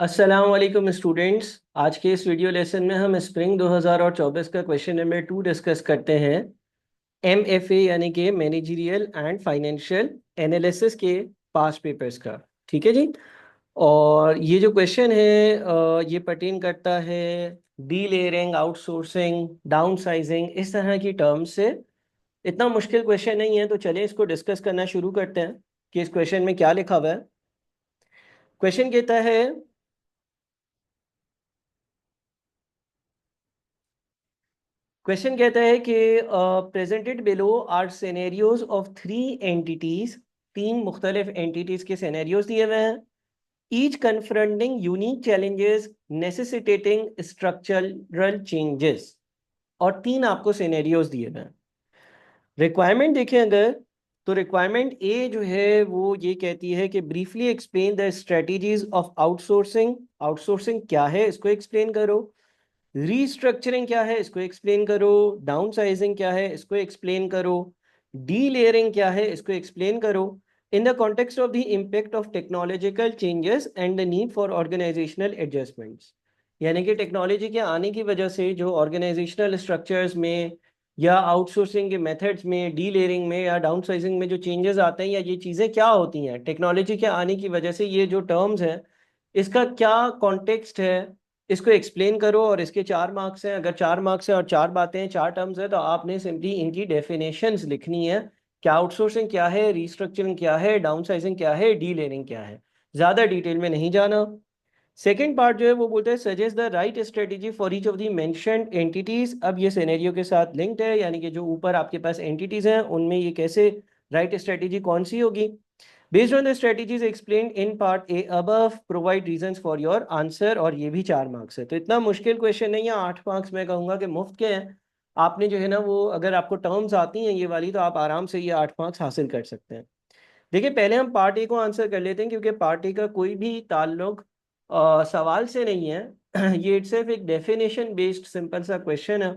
अस्सलाम वालेकुम स्टूडेंट्स। आज के इस वीडियो लेसन में हम स्प्रिंग 2024 का क्वेश्चन नंबर 2 डिस्कस करते हैं। एमएफए यानी कि मैनेजरियल एंड फाइनेंशियल एनालिसिस के पास्ट पेपर्स का। ठीक है जी। और ये जो क्वेश्चन है ये पर्टेन करता है D layering, outsourcing, down sizing, इस तरह की टर्म्स से। इतना मुश्किल क्वेश्चन नहीं है, तो चलिए इसको डिस्कस करना शुरू करते हैं कि इस क्वेश्चन में क्या लिखा हुआ है। क्वेश्चन कहता है, क्वेश्चन कहता है कि presented below are scenarios of three entities. तीन मुख्तलिफ एंटिटीज के सिनेरियोज दिए हुए हैं, each confronting unique challenges necessitating structural changes. और तीन आपको सिनेरियोज दिए हुए हैं। रिक्वायरमेंट देखें अगर, तो रिक्वायरमेंट ए जो है वो ये कहती है कि briefly explain the strategies of outsourcing. Outsourcing क्या है इसको एक्सप्लेन करो। रीस्ट्रक्चरिंग क्या है इसको एक्सप्लेन करो। डाउन साइजिंग क्या है इसको एक्सप्लेन करो। डी लेयरिंग क्या है इसको एक्सप्लेन करो। In the context of the impact of technological changes and the need for organisational adjustments. यानी कि टेक्नोलॉजी के आने की वजह से जो ऑर्गेनाइजेशनल स्ट्रक्चर्स में या आउटसोर्सिंग के मेथड्स में, डी लेयरिंग में या डाउन साइजिंग में जो चेंजेस आते हैं, या ये चीज़ें क्या होती हैं टेक्नोलॉजी के आने की वजह से, ये जो टर्म्स हैं इसका क्या कॉन्टेक्स्ट है, इसको एक्सप्लेन करो। और इसके 4 मार्क्स हैं। अगर 4 मार्क्स हैं और 4 बातें हैं, 4 टर्म्स हैं, तो आपने सिंपली इनकी डेफिनेशंस लिखनी है कि आउटसोर्सिंग क्या है, रीस्ट्रक्चरिंग क्या है, डाउन साइजिंग क्या है, डी लेयरिंग क्या है। ज़्यादा डिटेल में नहीं जाना। सेकेंड पार्ट जो है वो बोलता है suggest the right strategy for each of the mentioned entities. अब ये सिनेरियो के साथ लिंक्ड है, यानी कि जो ऊपर आपके पास एंटिटीज हैं उनमें ये कैसे राइट स्ट्रेटेजी कौन सी होगी। Based on the strategies explain in part A above, provide reasons for your answer. और ये भी 4 मार्क्स है, तो इतना मुश्किल क्वेश्चन नहीं है। 8 मार्क्स मैं कहूँगा कि मुफ्त के हैं। आपने जो है ना वो, अगर आपको टर्म्स आती हैं ये वाली, तो आप आराम से ये 8 मार्क्स हासिल कर सकते हैं। देखिए पहले हम पार्ट ए को आंसर कर लेते हैं, क्योंकि पार्ट ए का कोई भी ताल्लुक सवाल से नहीं है। ये इट्सेल्फ एक डेफिनेशन बेस्ड सिंपल सा क्वेश्चन है।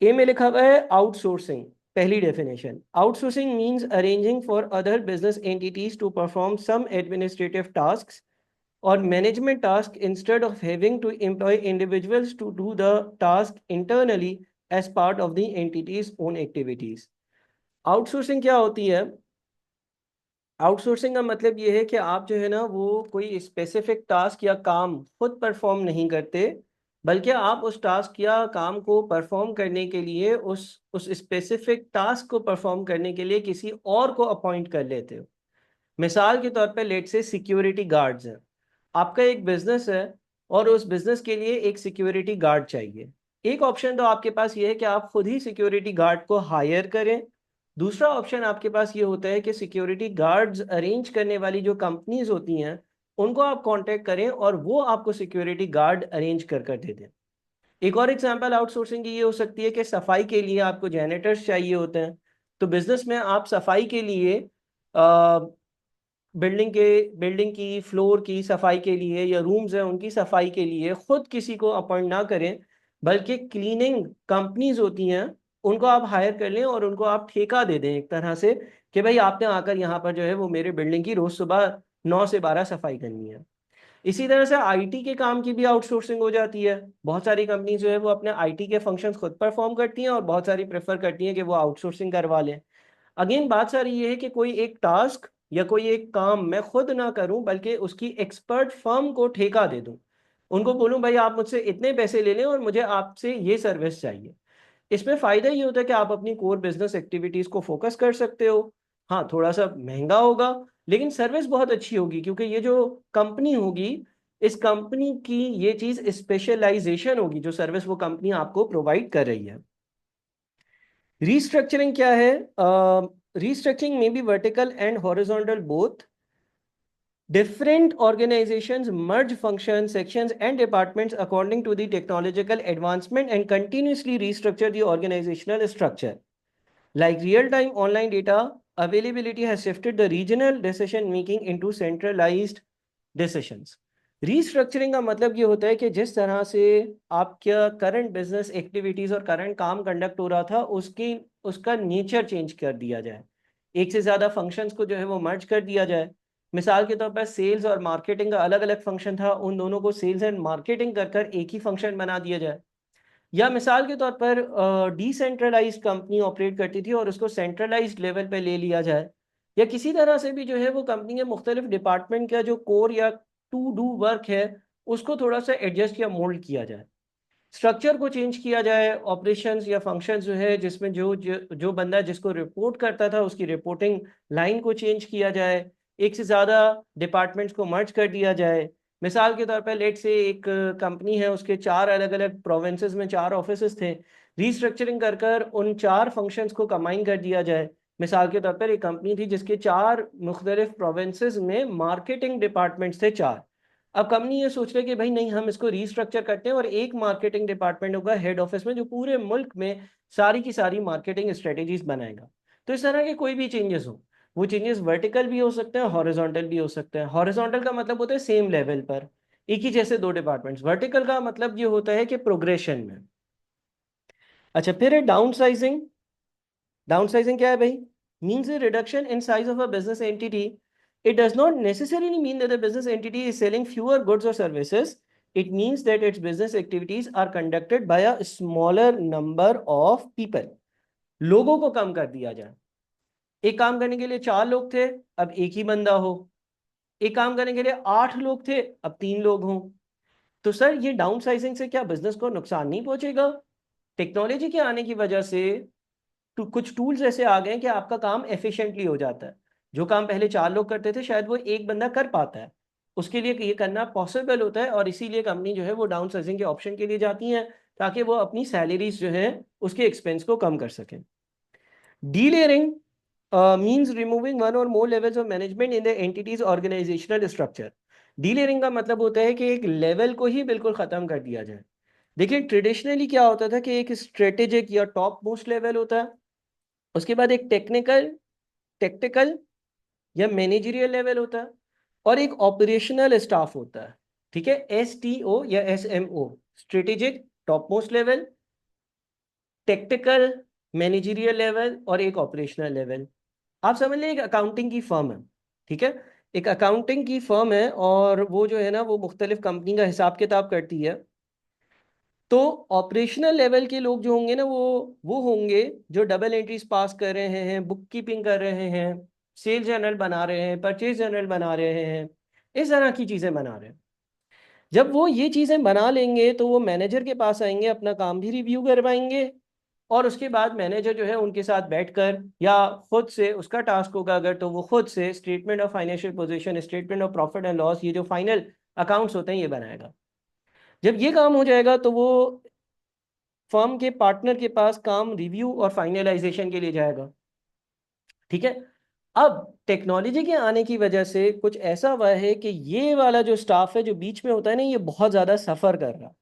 ए में लिखा हुआ है आउटसोर्सिंग। पहली definition, outsourcing means arranging for other business entities to perform some administrative tasks और management task instead of having to employ individuals to do the task internally as part of the entities own activities. Outsourcing क्या होती है? Outsourcing का मतलब ये है कि आप जो है ना वो कोई स्पेसिफिक टास्क या काम खुद परफॉर्म नहीं करते, बल्कि आप उस टास्क या काम को परफॉर्म करने के लिए, उस स्पेसिफिक टास्क को परफॉर्म करने के लिए किसी और को अपॉइंट कर लेते हो। मिसाल के तौर पे लेट से सिक्योरिटी गार्ड्स हैं। आपका एक बिजनेस है और उस बिजनेस के लिए एक सिक्योरिटी गार्ड चाहिए। एक ऑप्शन तो आपके पास ये है कि आप खुद ही सिक्योरिटी गार्ड को हायर करें। दूसरा ऑप्शन आपके पास ये होता है कि सिक्योरिटी गार्ड्स अरेंज करने वाली जो कंपनीज होती हैं उनको आप कांटेक्ट करें और वो आपको सिक्योरिटी गार्ड अरेंज कर कर दे दें। एक और एग्जांपल आउटसोर्सिंग की ये हो सकती है कि सफाई के लिए आपको जैनेटर्स चाहिए होते हैं। तो बिजनेस में आप सफाई के लिए, बिल्डिंग की फ्लोर की सफाई के लिए या रूम्स हैं उनकी सफाई के लिए खुद किसी को अपॉइंट ना करें, बल्कि क्लीनिंग कंपनीज होती हैं उनको आप हायर कर लें और उनको आप ठेका दे दें एक तरह से, कि भाई आपने आकर यहाँ पर जो है वो मेरे बिल्डिंग की रोज सुबह 9 से 12 सफाई करनी है। इसी तरह से आईटी के काम की भी आउटसोर्सिंग हो जाती है। बहुत सारी कंपनी जो है वो अपने आईटी के फंक्शंस खुद परफॉर्म करती हैं और बहुत सारी प्रेफर करती हैं कि वो आउटसोर्सिंग करवा लें। अगेन बात सारी ये है कि कोई एक टास्क या कोई एक काम मैं खुद ना करूं, बल्कि उसकी एक्सपर्ट फर्म को ठेका दे दूं। उनको बोलूं भाई आप मुझसे इतने पैसे ले लें और मुझे आपसे ये सर्विस चाहिए। इसमें फायदा ये होता है कि आप अपनी कोर बिजनेस एक्टिविटीज को फोकस कर सकते हो। हाँ, थोड़ा सा महंगा होगा, लेकिन सर्विस बहुत अच्छी होगी, क्योंकि ये जो कंपनी होगी, इस कंपनी की ये चीज स्पेशलाइजेशन होगी, जो सर्विस वो कंपनी आपको प्रोवाइड कर रही है। रीस्ट्रक्चरिंग क्या है? रीस्ट्रक्चरिंग में be vertical and horizontal both. Different organizations merge functions, sections, and departments according to the technological advancement and continuously restructure the organizational structure. Like real-time online data availability has shifted the regional decision making into centralized decisions. Restructuring का मतलब ये होता है कि जिस तरह से आपका करंट बिजनेस एक्टिविटीज और करंट काम कंडक्ट हो रहा था उसकी उसका नेचर चेंज कर दिया जाए। एक से ज्यादा फंक्शंस को जो है वो मर्ज कर दिया जाए। मिसाल के तौर पर सेल्स और मार्केटिंग का अलग अलग फंक्शन था, उन दोनों को सेल्स एंड मार्केटिंग कर कर एक ही फंक्शन बना दिया जाए। या मिसाल के तौर पर डिसेंट्रलाइज्ड कंपनी ऑपरेट करती थी और उसको सेंट्रलाइज्ड लेवल पे ले लिया जाए। या किसी तरह से भी जो है वो कंपनी के मुख्तलिफ डिपार्टमेंट का जो कोर या टू डू वर्क है उसको थोड़ा सा एडजस्ट या मोल्ड किया जाए, स्ट्रक्चर को चेंज किया जाए, ऑपरेशंस या फंक्शंस जो है जिसमें जो बंदा जिसको रिपोर्ट करता था उसकी रिपोर्टिंग लाइन को चेंज किया जाए, एक से ज़्यादा डिपार्टमेंट्स को मर्ज कर दिया जाए। मिसाल के तौर पर लेट से एक कंपनी है, उसके 4 अलग अलग प्रोविंसेस में 4 ऑफिस थे, रीस्ट्रक्चरिंग कर कर उन 4 फंक्शंस को कंबाइन कर दिया जाए। मिसाल के तौर पर एक कंपनी थी जिसके 4 मुख्तलिफ प्रोविंसेस में मार्केटिंग डिपार्टमेंट्स थे 4। अब कंपनी ये सोच रही है कि भाई नहीं, हम इसको रीस्ट्रक्चर करते हैं और एक मार्केटिंग डिपार्टमेंट होगा हेड ऑफिस में जो पूरे मुल्क में सारी की सारी मार्केटिंग स्ट्रेटेजीज बनाएगा। तो इस तरह के कोई भी चेंजेस हो, वो चेंजेस वर्टिकल भी हो सकते हैं, हॉरिजॉन्टल भी हो सकते हैं। हॉरिजॉन्टल का मतलब होता है सेम लेवल पर एक ही जैसे 2 डिपार्टमेंट्स। वर्टिकल का मतलब ये होता है कि प्रोग्रेशन में। अच्छा, फिर है डाउन साइजिंग। डाउन साइजिंग क्या है भाई? Means a reduction in size of a business entity. It does not necessarily mean that the business entity is selling fewer goods or services. It means that its business activities are conducted by a smaller number of people. लोगों को कम कर दिया जाए। एक काम करने के लिए 4 लोग थे, अब एक ही बंदा हो। एक काम करने के लिए 8 लोग थे, अब 3 लोग हों। तो सर ये डाउन साइजिंग से क्या बिजनेस को नुकसान नहीं पहुंचेगा? टेक्नोलॉजी के आने की वजह से तो कुछ टूल्स ऐसे आ गए हैं कि आपका काम एफिशिएंटली हो जाता है। जो काम पहले 4 लोग करते थे शायद वो एक बंदा कर पाता है, उसके लिए ये करना पॉसिबल होता है। और इसीलिए कंपनी जो है वो डाउन साइजिंग के ऑप्शन के लिए जाती हैं ताकि वो अपनी सैलरीज जो है उसके एक्सपेंस को कम कर सकें। डीलेयरिंग means removing one or more levels of management in the entities organizational structure. Delayering का मतलब होता है कि एक लेवल को ही बिल्कुल खत्म कर दिया जाए। देखिए ट्रेडिशनली क्या होता था कि एक स्ट्रेटेजिक या टॉप मोस्ट लेवल होता है, उसके बाद एक टेक्निकल या मैनेजरियल लेवल होता है, और एक ऑपरेशनल स्टाफ होता है। ठीक है, STO या SMO, strategic top most level, technical managerial level और एक ऑपरेशनल लेवल। आप समझ लें एक अकाउंटिंग की फर्म है। ठीक है, एक अकाउंटिंग की फर्म है और वो जो है ना वो मुख्तलिफ कंपनी का हिसाब किताब करती है। तो ऑपरेशनल लेवल के लोग जो होंगे ना वो होंगे जो डबल एंट्रीज पास कर रहे हैं, बुक कीपिंग कर रहे हैं, सेल्स जर्नल बना रहे हैं, परचेज जर्नल बना रहे हैं, इस तरह की चीज़ें बना रहे हैं। जब वो ये चीज़ें बना लेंगे तो वो मैनेजर के पास आएंगे, अपना काम भी रिव्यू करवाएंगे, और उसके बाद मैनेजर जो है उनके साथ बैठकर या खुद से, उसका टास्क होगा अगर तो वो खुद से statement of financial position, statement of profit and loss, ये जो फाइनल अकाउंट्स होते हैं ये बनाएगा। जब ये काम हो जाएगा तो वो फर्म के पार्टनर के पास काम रिव्यू और फाइनलाइजेशन के लिए जाएगा। ठीक है, अब टेक्नोलॉजी के आने की वजह से कुछ ऐसा हुआ है कि ये वाला जो स्टाफ है जो बीच में होता है ना, ये बहुत ज़्यादा सफ़र कर रहा है।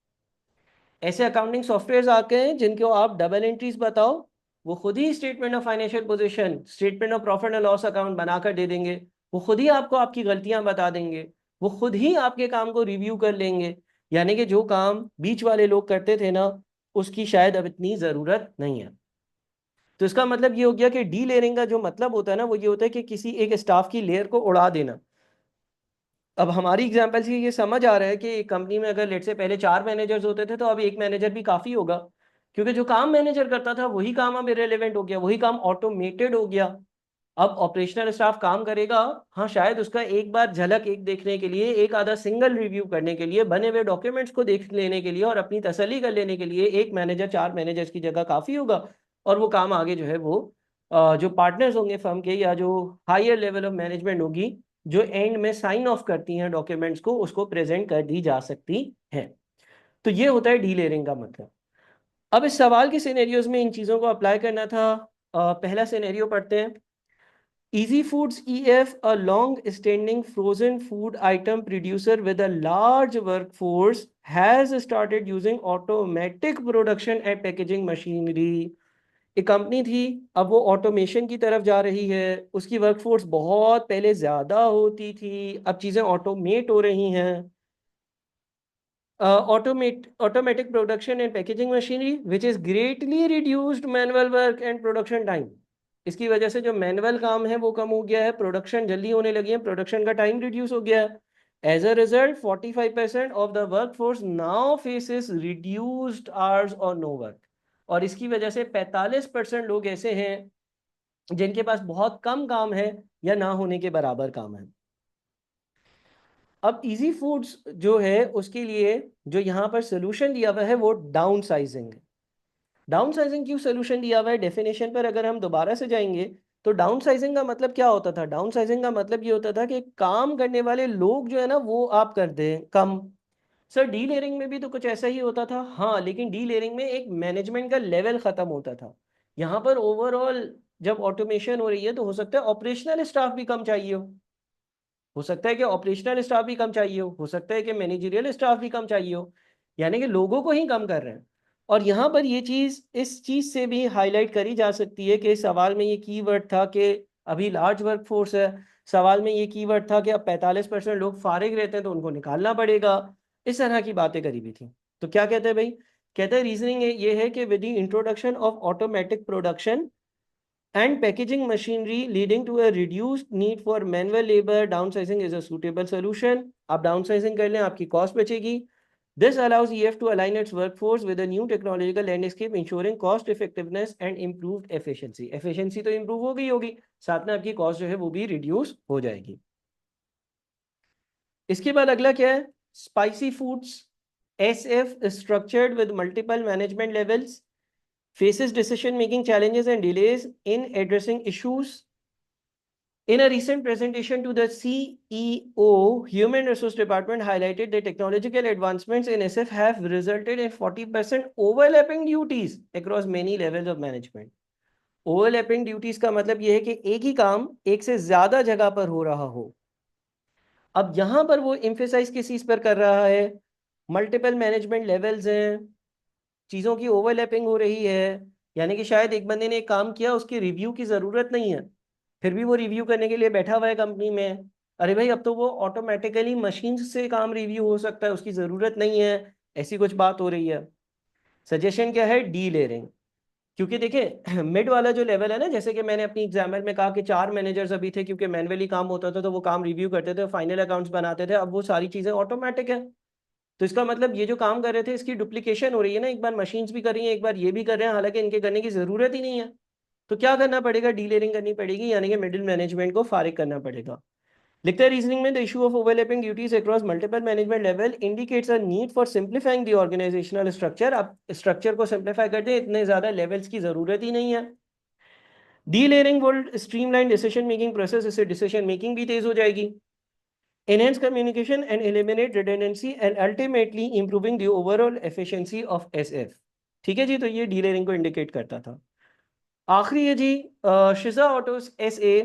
ऐसे अकाउंटिंग सॉफ्टवेयर आते हैं जिनको आप डबल एंट्रीज बताओ, वो खुद ही statement of financial position, statement of profit and loss account बनाकर दे देंगे। वो खुद ही आपको आपकी गलतियां बता देंगे, वो खुद ही आपके काम को रिव्यू कर लेंगे। यानी कि जो काम बीच वाले लोग करते थे ना, उसकी शायद अब इतनी ज़रूरत नहीं है। तो इसका मतलब ये हो गया कि डी लेयरिंग का जो मतलब होता है ना वो ये होता है कि किसी एक स्टाफ की लेयर को उड़ा देना। अब हमारी एग्जांपल से ये समझ आ रहा है कि कंपनी में अगर लेट से पहले 4 मैनेजर्स होते थे तो अब एक मैनेजर भी काफ़ी होगा, क्योंकि जो काम मैनेजर करता था वही काम अब इरेलीवेंट हो गया, वही काम ऑटोमेटेड हो गया। अब ऑपरेशनल स्टाफ काम करेगा, हाँ शायद उसका एक बार झलक एक देखने के लिए, एक आधा सिंगल रिव्यू करने के लिए, बने हुए डॉक्यूमेंट्स को देख लेने के लिए और अपनी तसल्ली कर लेने के लिए एक मैनेजर 4 मैनेजर्स की जगह काफ़ी होगा। और वो काम आगे जो है वो जो पार्टनर्स होंगे फर्म के या जो हायर लेवल ऑफ मैनेजमेंट होगी जो एंड में साइन ऑफ करती हैं डॉक्यूमेंट्स को, उसको प्रेजेंट कर दी जा सकती है। तो ये होता है डीलेयरिंग का मतलब। अब इस सवाल के सिनेरियोज में इन चीज़ों को अप्लाई करना था। पहला सिनेरियो पढ़ते हैं। Easy Foods EF, a long-standing frozen food item producer with a large workforce, has started using automatic production and packaging machinery. एक कंपनी थी, अब वो ऑटोमेशन की तरफ जा रही है। उसकी वर्कफोर्स बहुत पहले ज़्यादा होती थी, अब चीज़ें ऑटोमेट हो रही हैं। Automatic production and packaging machinery which is greatly reduced manual work and production time. इसकी वजह से जो मैनुअल काम है वो कम हो गया है, प्रोडक्शन जल्दी होने लगी है, प्रोडक्शन का टाइम रिड्यूस हो गया है। As a result 45% of the work force now faces reduced hours और नो वर्क। और इसकी वजह से 45% लोग ऐसे हैं जिनके पास बहुत कम काम है या ना होने के बराबर काम है। अब इजी फूड्स जो है उसके लिए जो यहाँ पर सोल्यूशन दिया हुआ है वो डाउन साइजिंग है। डाउन साइजिंग क्यों सोल्यूशन दिया हुआ है, डेफिनेशन पर अगर हम दोबारा से जाएंगे तो डाउन साइजिंग का मतलब क्या होता था। डाउन साइजिंग का मतलब ये होता था कि काम करने वाले लोग जो है ना वो आप कर दें कम। सर डी लेयरिंग में भी तो कुछ ऐसा ही होता था, हाँ, लेकिन डी लेयरिंग में एक मैनेजमेंट का लेवल खत्म होता था। यहाँ पर ओवरऑल जब ऑटोमेशन हो रही है तो हो सकता है ऑपरेशनल स्टाफ भी कम चाहिए हो सकता है कि ऑपरेशनल स्टाफ भी कम चाहिए हो सकता है कि मैनेजरियल स्टाफ भी कम चाहिए हो, यानी कि लोगों को ही कम कर रहे हैं। और यहाँ पर ये चीज़ इस चीज़ से भी हाईलाइट करी जा सकती है कि सवाल में ये कीवर्ड था कि अभी लार्ज वर्क फोर्स है, सवाल में ये कीवर्ड था कि अब 45% लोग फारिग रहते हैं तो उनको निकालना पड़ेगा। इस तरह की बातें करी हुई थी। तो क्या कहते हैं भाई, कहते हैं रीजनिंग ये है कि with the introduction of automatic production and packaging machinery leading to a reduced need for manual labor, downsizing is a suitable solution। आप downsizing कर लें, आपकी cost बचेगी। This allows EF to align its workforce with a new technological landscape, ensuring cost effectiveness and improved efficiency। Efficiency तो improve हो गई होगी, साथ में आपकी cost जो है वो भी reduce हो जाएगी। इसके बाद अगला क्या है, spicy foods। SF is structured with multiple management levels, faces decision making challenges and delays in addressing issues। In a recent presentation to the CEO, Human Resource Department highlighted that technological advancements in SF have resulted in 40% overlapping duties across many levels of management। Overlapping duties का मतलब यह है कि एक ही काम एक से ज्यादा जगह पर हो रहा हो। अब यहां पर वो एम्फेसाइज किस चीज पर कर रहा है, मल्टीपल मैनेजमेंट लेवल्स हैं, चीज़ों की ओवरलैपिंग हो रही है, यानी कि शायद एक बंदे ने एक काम किया उसकी रिव्यू की ज़रूरत नहीं है, फिर भी वो रिव्यू करने के लिए बैठा हुआ है कंपनी में। अरे भाई अब तो वो ऑटोमेटिकली मशीन से काम रिव्यू हो सकता है, उसकी ज़रूरत नहीं है, ऐसी कुछ बात हो रही है। सजेशन क्या है, डी लेयरिंग। क्योंकि देखिए मिड वाला जो लेवल है ना, जैसे कि मैंने अपनी एग्जाम्पल में कहा कि 4 मैनेजर्स अभी थे, क्योंकि मैनुअली काम होता था तो वो काम रिव्यू करते थे, फाइनल अकाउंट्स बनाते थे, अब वो सारी चीज़ें ऑटोमेटिक है। तो इसका मतलब ये जो काम कर रहे थे इसकी डुप्लीकेशन हो रही है ना, एक बार मशीन्स भी कर रही हैं, एक बार ये भी कर रहे हैं, हालांकि इनके करने की जरूरत ही नहीं है। तो क्या करना पड़ेगा, डीलेयरिंग करनी पड़ेगी, यानी कि मिडिल मैनेजमेंट को फारिग करना पड़ेगा। लिखते हैं रीजनिंग में, the issue of overlapping duties across multiple management level indicates a need for simplifying the organisational structure. आप स्ट्रक्चर को सिंप्लीफाई कर दें, इतने ज्यादा लेवल्स की जरूरत ही नहीं है। Delayering will streamline decision making process, इससे डिसीजन मेकिंग भी तेज हो जाएगी। Enhance communication and eliminate redundancy and ultimately improving the overall efficiency of SF। ठीक है जी, तो ये डीलेयरिंग को इंडिकेट करता था। आखिरी है जी, शिजा autos SA,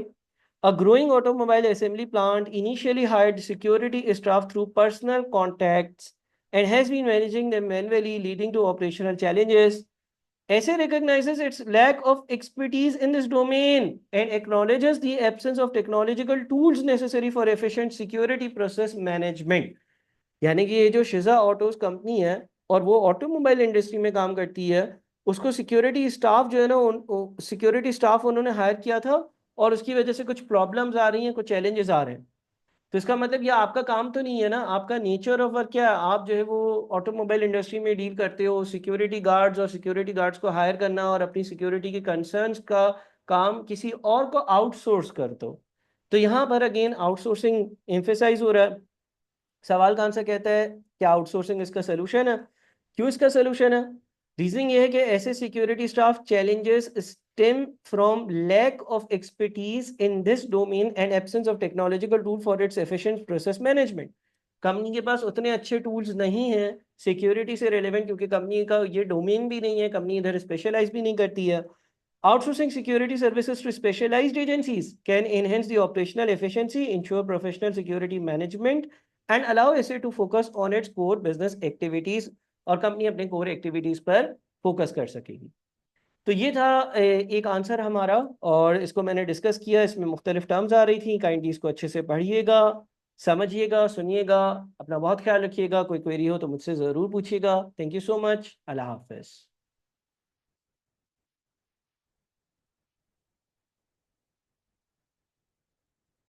a growing automobile assembly plant initially hired security staff through personal contacts and has been managing them manually, leading to operational challenges। SA recognizes its lack of expertise in this domain and acknowledges the absence of technological tools necessary for efficient security process management। यानी कि ये जो शिजा autos company है और वो automobile industry में काम करती है, उसको सिक्योरिटी स्टाफ जो है ना, सिक्योरिटी स्टाफ उन्होंने हायर किया था और उसकी वजह से कुछ प्रॉब्लम्स आ रही हैं, कुछ चैलेंजेस आ रहे हैं। तो इसका मतलब ये आपका काम तो नहीं है ना, आपका नेचर ऑफ वर्क क्या है, आप जो है वो ऑटोमोबाइल इंडस्ट्री में डील करते हो, सिक्योरिटी गार्ड्स और सिक्योरिटी गार्ड्स को हायर करना और अपनी सिक्योरिटी के कंसर्न्स का काम किसी और को आउटसोर्स कर दो। तो यहाँ पर अगेन आउटसोर्सिंग एम्फेसाइज हो रहा है। सवाल का आंसर कहता है क्या आउटसोर्सिंग इसका सोल्यूशन है, क्यों इसका सोल्यूशन है। रीजनिंग ये है कि ऐसे security staff challenges stem from lack of expertise in this domain and absence of technological tool for its efficient process management. Company के पास उतने अच्छे टूल्स नहीं हैं सिक्योरिटी से रिलेवेंट, क्योंकि कंपनी का ये डोमेन भी नहीं है, कंपनी इधर स्पेशलाइज भी नहीं करती है। Outsourcing security services to specialized agencies can enhance the operational efficiency, ensure professional security management, and allow SA to focus on its core business activities। और कंपनी अपने कोर एक्टिविटीज पर फोकस कर सकेगी। तो ये था एक आंसर हमारा, और इसको मैंने डिस्कस किया, इसमें मुख्तलिफ टर्म्स आ रही थी, काइंडली इसको अच्छे से पढ़िएगा, समझिएगा, सुनिएगा, अपना बहुत ख्याल रखिएगा। कोई क्वेरी हो तो मुझसे ज़रूर पूछिएगा। Thank you so much. अल्लाह हाफिज़।